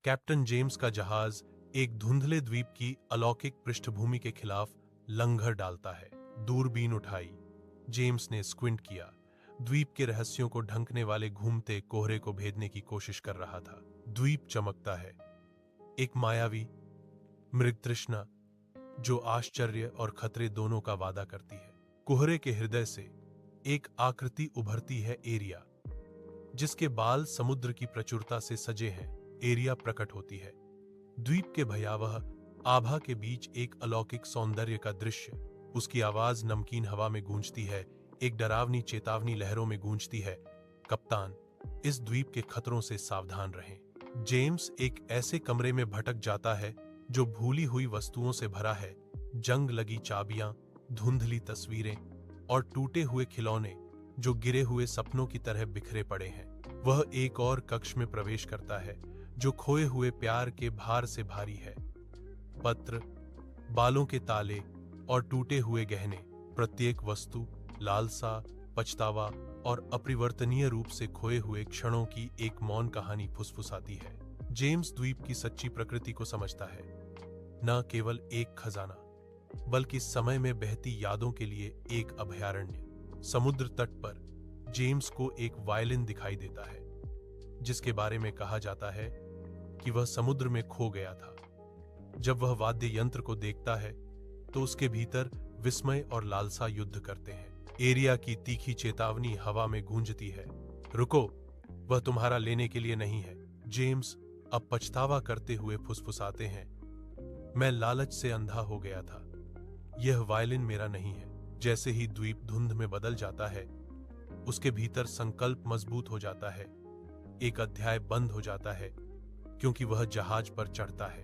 Captain James का जहाज एक धुंधले द्वीप की अलौकिक पृष्ठभूमि के खिलाफ लंगर डालता है। दूरबीन उठाई, जेम्स ने स्क्विंट किया। द्वीप के रहस्यों को ढंकने वाले घूमते कोहरे को भेदने की कोशिश कर रहा था। द्वीप चमकता है, एक मायावी मृगतृष्णा जो आश्चर्य और खतरे दोनों का वादा करती है। कोहरे के हृदय से एक आकृति उभरती है, एरिया, जिसके बाल समुद्र की प्रचुरता से सजे हैं। एरिया प्रकट होती है, द्वीप के भयावह आभा के बीच एक अलौकिक सौंदर्य का दृश्य। उसकी आवाज नमकीन हवा में गूंजती है, एक डरावनी चेतावनी लहरों में गूंजती है, कप्तान, इस द्वीप के खतरों से सावधान रहें। जेम्स एक ऐसे कमरे में भटक जाता है जो भूली हुई वस्तुओं से भरा है। जंग लगी चाबियां, धुंधली तस्वीरें और टूटे हुए खिलौने जो गिरे हुए सपनों की तरह बिखरे पड़े हैं। वह एक और कक्ष में प्रवेश करता है जो खोए हुए प्यार के भार से भारी है। पत्र, बालों के ताले और टूटे हुए गहने, प्रत्येक वस्तु लालसा, पछतावा और अपरिवर्तनीय रूप से खोए हुए क्षणों की एक मौन कहानी फुसफुसाती है। जेम्स द्वीप की सच्ची प्रकृति को समझता है, न केवल एक खजाना, बल्कि समय में बहती यादों के लिए एक अभयारण्य। समुद्र तट पर जेम्स को एक वायलिन दिखाई देता है, जिसके बारे में कहा जाता है कि वह समुद्र में खो गया था। जब वह वाद्य यंत्र को देखता है तो उसके भीतर विस्मय और लालसा युद्ध करते हैं। एरिया की तीखी चेतावनी हवा में गूंजती है, रुको, वह तुम्हारा लेने के लिए नहीं है। जेम्स अब पछतावा करते हुए फुसफुसाते हैं, मैं लालच से अंधा हो गया था, यह वायलिन मेरा नहीं है। जैसे ही द्वीप धुंध में बदल जाता है, उसके भीतर संकल्प मजबूत हो जाता है। एक अध्याय बंद हो जाता है क्योंकि वह जहाज पर चढ़ता है।